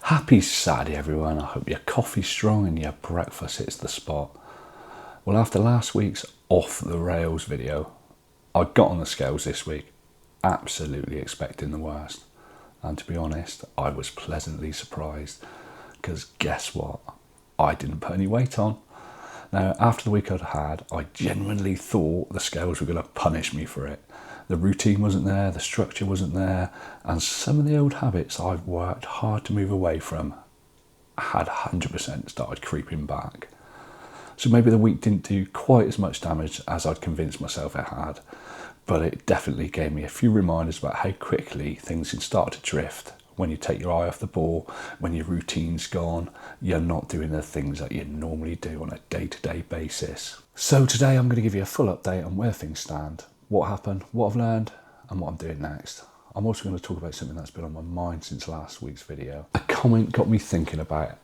Happy Saturday everyone, I hope your coffee's strong and your breakfast hits the spot. Well, after last week's off the rails video, I got on the scales this week, absolutely expecting the worst. And to be honest, I was pleasantly surprised, because guess what? I didn't put any weight on. Now, after the week I'd had, I genuinely thought the scales were going to punish me for it. The routine wasn't there, the structure wasn't there, and some of the old habits I've worked hard to move away from had 100% started creeping back. So maybe the week didn't do quite as much damage as I'd convinced myself it had, but it definitely gave me a few reminders about how quickly things can start to drift when you take your eye off the ball, when your routine's gone, you're not doing the things that you normally do on a day-to-day basis. So today I'm going to give you a full update on where things stand, what happened, what I've learned, and what I'm doing next. I'm also going to talk about something that's been on my mind since last week's video. A comment got me thinking about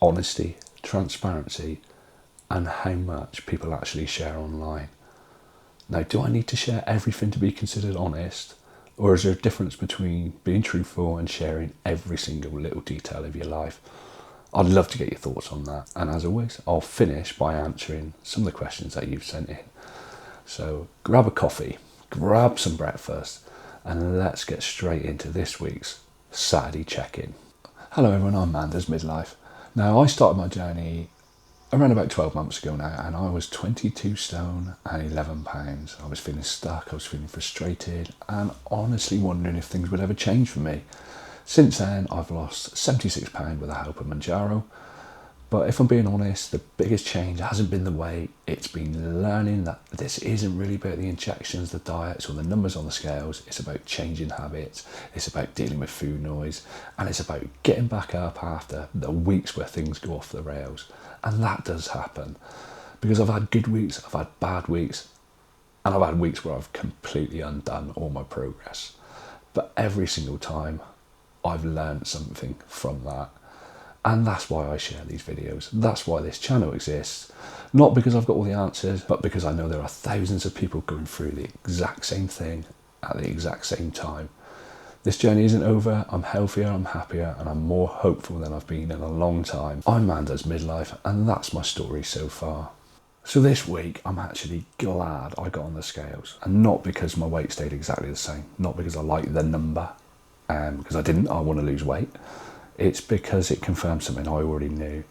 honesty, transparency, and how much people actually share online. Now, do I need to share everything to be considered honest? Or is there a difference between being truthful and sharing every single little detail of your life? I'd love to get your thoughts on that. And as always, I'll finish by answering some of the questions that you've sent in. So grab a coffee, grab some breakfast, and let's get straight into this week's Saturday check-in. Hello everyone, I'm Manda's Midlife. Now, I started my journey around about 12 months ago now, and I was 22 stone and 11 pounds. I was feeling stuck, I was feeling frustrated, and honestly wondering if things would ever change for me. Since then, I've lost 76 pounds with the help of Mounjaro. But if I'm being honest, the biggest change hasn't been the weight, it's been learning that this isn't really about the injections, the diets, or the numbers on the scales. It's about changing habits, it's about dealing with food noise, and it's about getting back up after the weeks where things go off the rails. And that does happen, because I've had good weeks, I've had bad weeks, and I've had weeks where I've completely undone all my progress. But every single time, I've learned something from that. And that's why I share these videos. That's why this channel exists. Not because I've got all the answers, but because I know there are thousands of people going through the exact same thing at the exact same time. This journey isn't over. I'm healthier, I'm happier, and I'm more hopeful than I've been in a long time. I'm Manda's Midlife, and that's my story so far. So this week, I'm actually glad I got on the scales. And not because my weight stayed exactly the same. Not because I like the number, because I want to lose weight. It's because it confirmed something I already knew.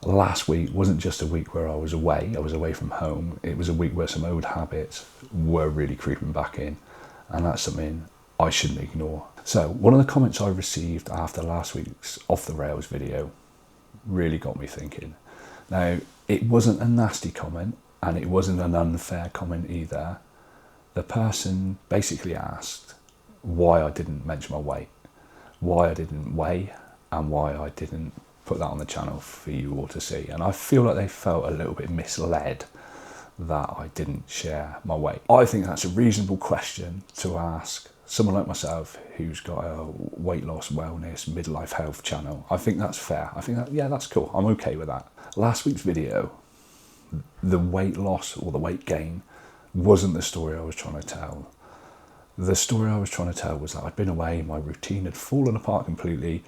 Last week wasn't just a week where I was away from home. It was a week where some old habits were really creeping back in. And that's something I shouldn't ignore. So one of the comments I received after last week's Off the Rails video really got me thinking. Now, it wasn't a nasty comment and it wasn't an unfair comment either. The person basically asked why I didn't mention my weight, why I didn't weigh, and why I didn't put that on the channel for you all to see. And I feel like they felt a little bit misled that I didn't share my weight. I think that's a reasonable question to ask someone like myself who's got a weight loss, wellness, midlife health channel. I think that's fair. I think that, yeah, that's cool. I'm okay with that. Last week's video, the weight loss or the weight gain wasn't the story I was trying to tell. The story I was trying to tell was that I'd been away, my routine had fallen apart completely,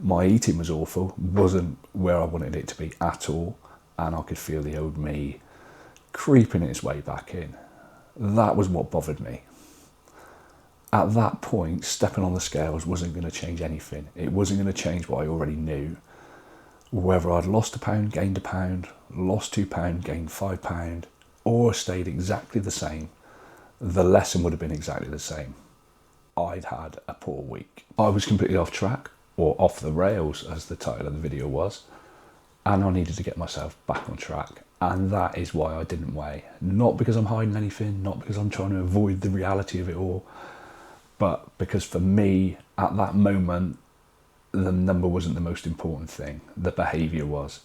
my eating was awful, wasn't where I wanted it to be at all, and I could feel the old me creeping its way back in. That was what bothered me. At that point, stepping on the scales wasn't going to change anything. It wasn't going to change what I already knew. Whether I'd lost a pound, gained a pound, lost 2 pounds, gained 5 pounds, or stayed exactly the same, the lesson would have been exactly the same. I'd had a poor week. I was completely off track, or off the rails as the title of the video was, and I needed to get myself back on track. And that is why I didn't weigh. Not because I'm hiding anything, not because I'm trying to avoid the reality of it all, but because for me, at that moment, the number wasn't the most important thing, the behaviour was.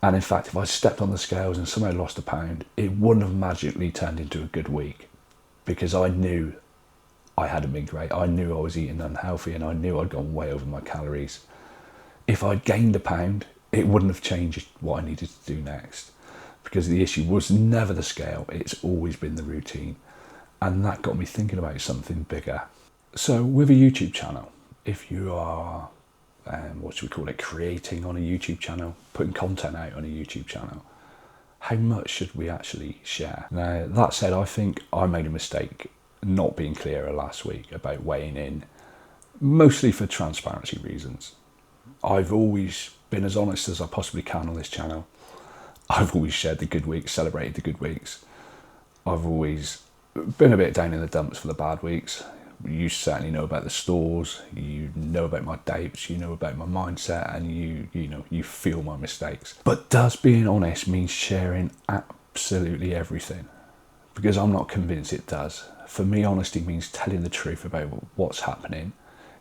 And in fact, if I stepped on the scales and somehow lost a pound, it wouldn't have magically turned into a good week, because I knew I hadn't been great. I knew I was eating unhealthy, and I knew I'd gone way over my calories. If I'd gained a pound, it wouldn't have changed what I needed to do next, because the issue was never the scale, it's always been the routine. And that got me thinking about something bigger. So with a YouTube channel, if you are what should we call it, creating on a YouTube channel, putting content out on a YouTube channel. How much should we actually share? Now, that said, I think I made a mistake not being clearer last week about weighing in, mostly for transparency reasons. I've always been as honest as I possibly can on this channel. I've always shared the good weeks, celebrated the good weeks. I've always been a bit down in the dumps for the bad weeks. You certainly know about the stores, you know about my doubts, you know about my mindset, and you feel my mistakes. But does being honest mean sharing absolutely everything? Because I'm not convinced it does. For me, honesty means telling the truth about what's happening.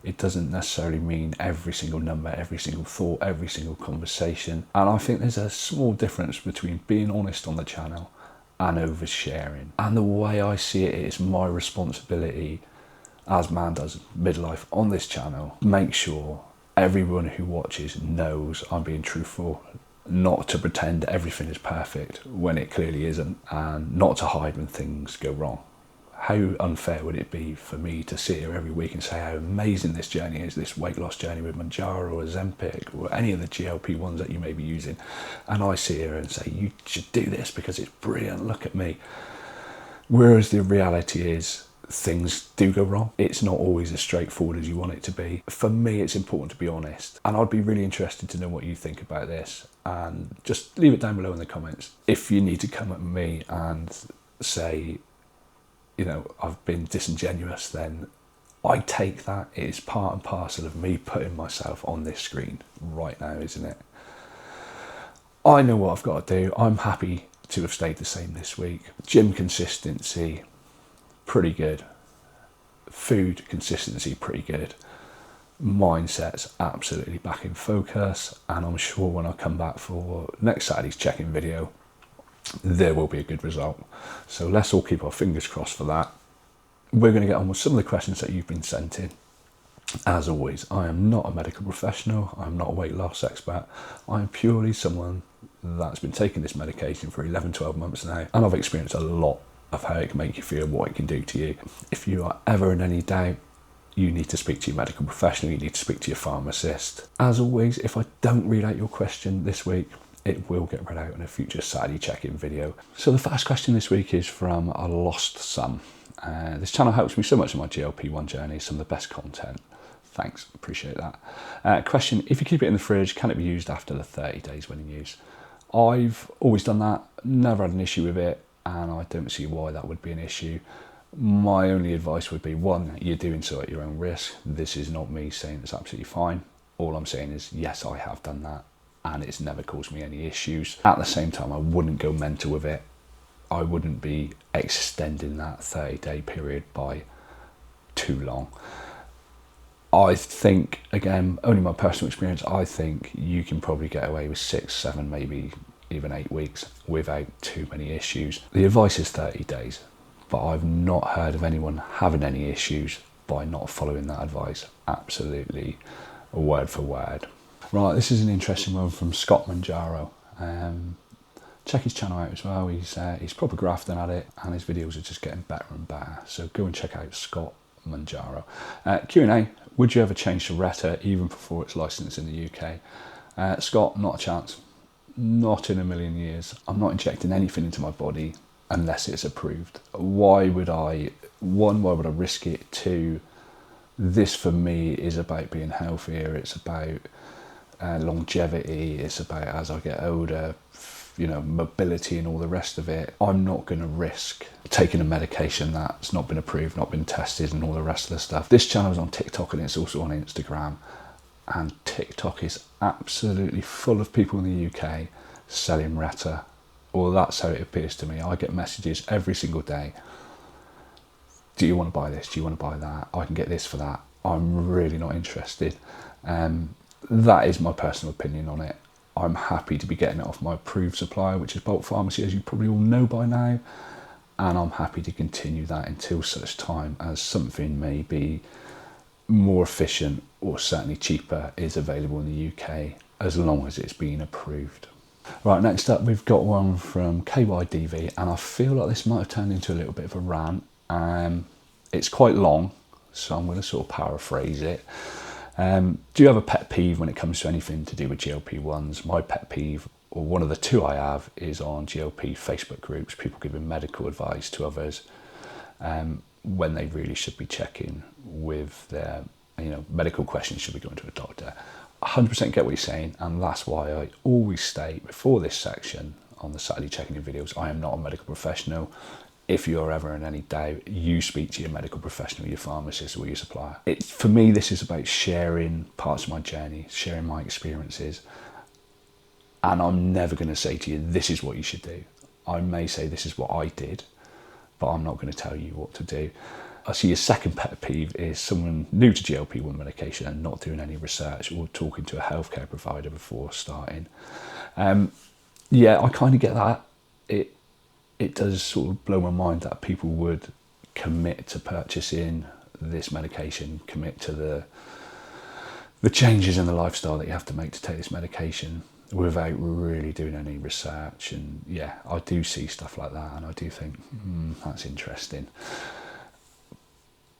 It doesn't necessarily mean every single number, every single thought, every single conversation. And I think there's a small difference between being honest on the channel and oversharing. And the way I see it is my responsibility, as man does Midlife on this channel, make sure everyone who watches knows I'm being truthful, not to pretend everything is perfect when it clearly isn't, and not to hide when things go wrong. How unfair would it be for me to sit here every week and say how amazing this journey is, this weight loss journey with Mounjaro or Ozempic or any of the GLP-1s that you may be using, and I sit here and say you should do this because it's brilliant, look at me. Whereas the reality is, things do go wrong. It's not always as straightforward as you want it to be. For me, it's important to be honest, and I'd be really interested to know what you think about this, and just leave it down below in the comments. If you need to come at me and say, I've been disingenuous, then I take that. It is part and parcel of me putting myself on this screen right now, isn't it? I know what I've got to do. I'm happy to have stayed the same this week. Gym consistency, pretty good. Food consistency, pretty good. Mindset's absolutely back in focus, and I'm sure when I come back for next Saturday's check-in video, there will be a good result. So let's all keep our fingers crossed for that. We're going to get on with some of the questions that you've been sent in. As always, I am not a medical professional. I'm not a weight loss expert. I'm purely someone that's been taking this medication for 11, 12 months now, and I've experienced a lot of how it can make you feel, what it can do to you. If you are ever in any doubt, you need to speak to your medical professional, you need to speak to your pharmacist. As always, if I don't read out your question this week, it will get read out in a future Saturday check-in video. So the first question this week is from a Lost Son. This channel helps me so much in my GLP-1 journey, some of the best content. Thanks, appreciate that. Question, if you keep it in the fridge, can it be used after the 30 days when in use? I've always done that, never had an issue with it, and I don't see why that would be an issue. My only advice would be, one, you're doing so at your own risk. This is not me saying it's absolutely fine. All I'm saying is, yes, I have done that, and it's never caused me any issues. At the same time, I wouldn't go mental with it. I wouldn't be extending that 30-day period by too long. I think, again, only my personal experience, I think you can probably get away with 6, 7, maybe even 8 weeks without too many issues. The advice is 30 days, but I've not heard of anyone having any issues by not following that advice. Absolutely, word for word. Right, this is an interesting one from Scott Mounjaro. Check his channel out as well. He's proper grafting at it, and his videos are just getting better and better. So go and check out Scott Mounjaro. Q&A, would you ever change to Reta even before it's licensed in the UK? Scott, not a chance. Not in a million years. I'm not injecting anything into my body unless it's approved. Why would I? One, why would I risk it? Two, this for me is about being healthier. It's about longevity. It's about, as I get older, mobility and all the rest of it. I'm not going to risk taking a medication that's not been approved, not been tested, and all the rest of the stuff. This channel is on TikTok and it's also on Instagram, and TikTok is absolutely full of people in the UK selling Reta. Well, that's how it appears to me. I get messages every single day. Do you want to buy this? Do you want to buy that? I can get this for that. I'm really not interested. That is my personal opinion on it. I'm happy to be getting it off my approved supplier, which is Bulk Pharmacy, as you probably all know by now. And I'm happy to continue that until such time as something maybe more efficient or certainly cheaper is available in the UK, as long as it's been approved. Right, next up we've got one from KYDV, and I feel like this might have turned into a little bit of a rant. It's quite long, so I'm going to sort of paraphrase it. Do you have a pet peeve when it comes to anything to do with GLP-1s? My pet peeve, or one of the two I have, is on GLP Facebook groups, people giving medical advice to others when they really should be checking with their, medical questions, should be going to a doctor. 100% get what you're saying, and that's why I always state before this section on the Saturday checking in videos, I am not a medical professional. If you're ever in any doubt, you speak to your medical professional, your pharmacist or your supplier. For me, this is about sharing parts of my journey, sharing my experiences. And I'm never going to say to you, this is what you should do. I may say this is what I did, but I'm not going to tell you what to do. I see your second pet peeve is someone new to GLP-1 medication and not doing any research or talking to a healthcare provider before starting. Yeah, I kind of get that. It does sort of blow my mind that people would commit to purchasing this medication, commit to the changes in the lifestyle that you have to make to take this medication without really doing any research. And yeah, I do see stuff like that, and I do think, that's interesting.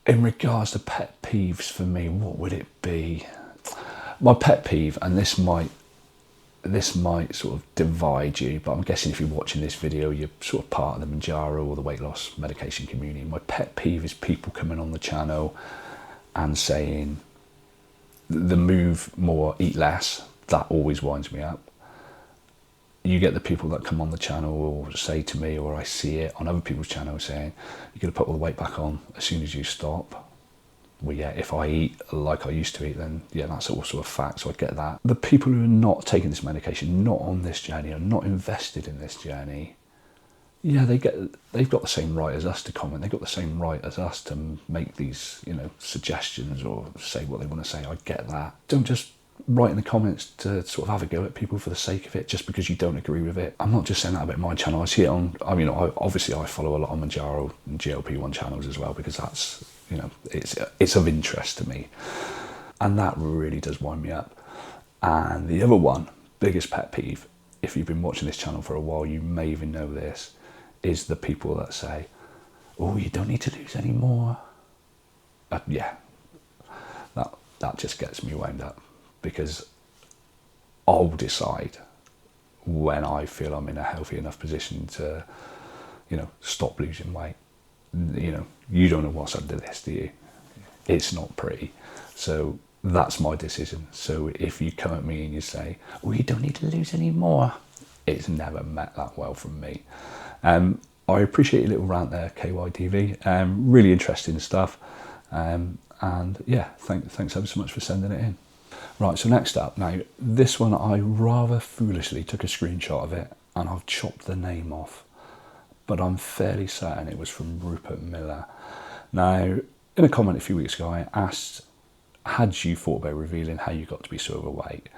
In regards to pet peeves for me, what would it be? My pet peeve, and this might sort of divide you, but I'm guessing if you're watching this video, you're sort of part of the Mounjaro or the weight loss medication community. My pet peeve is people coming on the channel and saying the move more, eat less. That always winds me up. You get the people that come on the channel or say to me, or I see it on other people's channels saying, you're going to put all the weight back on as soon as you stop. Well, yeah, if I eat like I used to eat, then yeah, that's also a fact, so I get that. The people who are not taking this medication, not on this journey, are not invested in this journey, yeah, they've got the same right as us to comment. They've got the same right as us to make these, suggestions or say what they want to say. I get that. Don't just write in the comments to sort of have a go at people for the sake of it, just because you don't agree with it. I'm not just saying that about my channel. I see it on, obviously I follow a lot of Mounjaro and GLP-1 channels as well, because that's, it's of interest to me, and that really does wind me up. And the other one, biggest pet peeve, if you've been watching this channel for a while, you may even know this, is the people that say, oh, you don't need to lose any more. Yeah, that just gets me wound up, because I'll decide when I feel I'm in a healthy enough position to, stop losing weight. You don't know what's under this, do you? It's not pretty. So that's my decision. So if you come at me and you say, oh, you don't need to lose any more, it's never met that well from me. I appreciate your little rant there, KYDV. Really interesting stuff. And yeah, thanks ever so much for sending it in. Right, so next up, now this one I rather foolishly took a screenshot of it and I've chopped the name off, but I'm fairly certain it was from Rupert Miller. Now, in a comment a few weeks ago, I asked, had you thought about revealing how you got to be so overweight?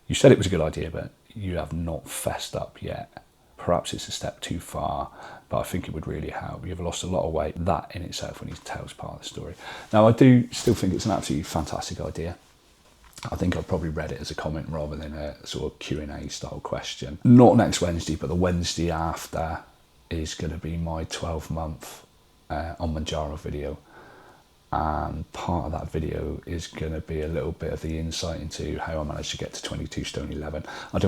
You said it was a good idea, but you have not fessed up yet. Perhaps it's a step too far, but I think it would really help. You've lost a lot of weight. That in itself, we need to tell us part of the story. Now, I do still think it's an absolutely fantastic idea. I think I've probably read it as a comment rather than a sort of Q&A style question. Not next Wednesday, but the Wednesday after is going to be my 12-month on Mounjaro video. And part of that video is going to be a little bit of the insight into how I managed to get to 22 stone 11.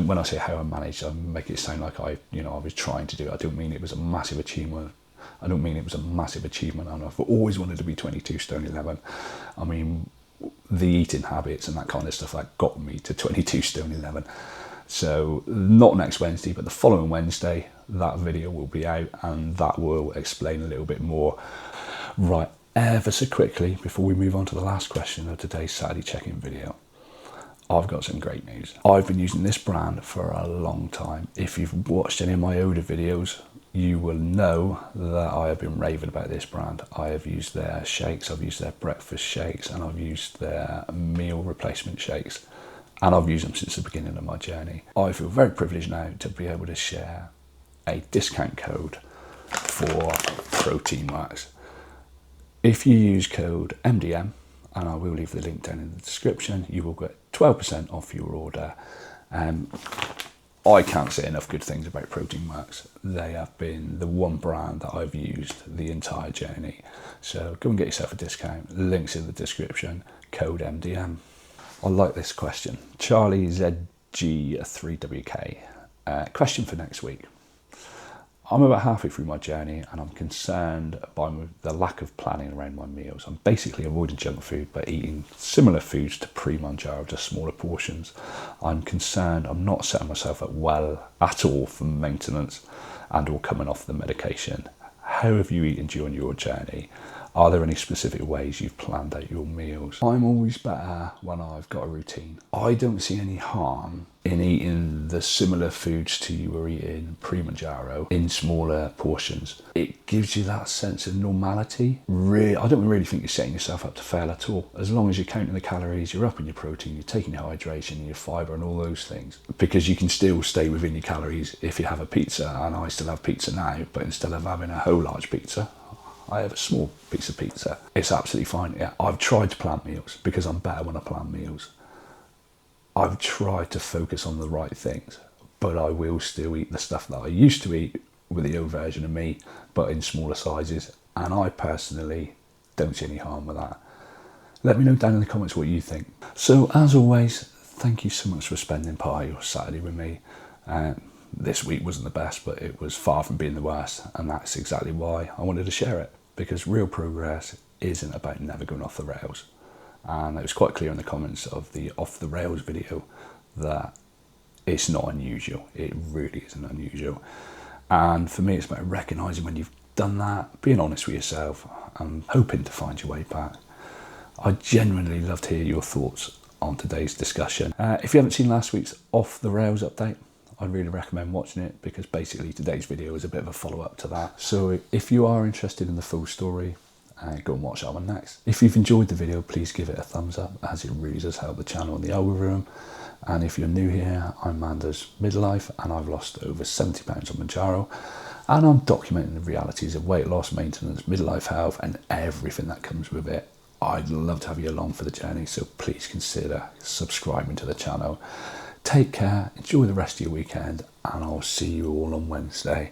When I say how I managed, I make it sound like I was trying to do it. I don't mean it was a massive achievement. And I've always wanted to be 22 stone 11. I mean, the eating habits and that kind of stuff that got me to 22 stone 11. So not next Wednesday, but the following Wednesday, that video will be out, and that will explain a little bit more. Right, ever so quickly, before we move on to the last question of today's Saturday check-in video, I've got some great news. I've been using this brand for a long time. If you've watched any of my older videos, you will know that I have been raving about this brand. I have used their shakes, I've used their breakfast shakes, and I've used their meal replacement shakes, and I've used them since the beginning of my journey. I feel very privileged now to be able to share a discount code for Protein Wax. If you use code MDM, and I will leave the link down in the description, you will get 12% off your order. I can't say enough good things about Protein Wax. They have been the one brand that I've used the entire journey. So go and get yourself a discount. Links in the description, code MDM. I like this question. Charlie ZG3WK. Question for next week. I'm about halfway through my journey and I'm concerned by the lack of planning around my meals. I'm basically avoiding junk food but eating similar foods to pre-Mounjaro, just smaller portions. I'm concerned I'm not setting myself up well at all for maintenance and or coming off the medication. How have you eaten during your journey? Are there any specific ways you've planned out your meals? I'm always better when I've got a routine. I don't see any harm in eating the similar foods to you were eating pre-Mounjaro in smaller portions. It gives you that sense of normality. I don't really think you're setting yourself up to fail at all. As long as you're counting the calories, you're upping your protein, you're taking your hydration, your fibre and all those things. Because you can still stay within your calories if you have a pizza, and I still have pizza now, but instead of having a whole large pizza, I have a small piece of pizza. It's absolutely fine. Yeah, I've tried to plan meals because I'm better when I plan meals. I've tried to focus on the right things, but I will still eat the stuff that I used to eat with the old version of me, but in smaller sizes. And I personally don't see any harm with that. Let me know down in the comments what you think. So as always, thank you so much for spending part of your Saturday with me. This week wasn't the best, but it was far from being the worst, and that's exactly why I wanted to share it, because real progress isn't about never going off the rails. And it was quite clear in the comments of the off the rails video that it's not unusual. It really isn't unusual. And for me, it's about recognising when you've done that, being honest with yourself, and hoping to find your way back. I genuinely love to hear your thoughts on today's discussion. If you haven't seen last week's off the rails update, I really recommend watching it, because basically today's video is a bit of a follow-up to that. So if you are interested in the full story, go and watch that one next. If you've enjoyed the video, please give it a thumbs up, as it really does help the channel and the algorithm. And if you're new here, I'm Manda's Midlife, and I've lost over 70 pounds on Mounjaro, and I'm documenting the realities of weight loss, maintenance, midlife health, and everything that comes with it. I'd love to have you along for the journey, so please consider subscribing to the channel. Take care, enjoy the rest of your weekend, and I'll see you all on Wednesday.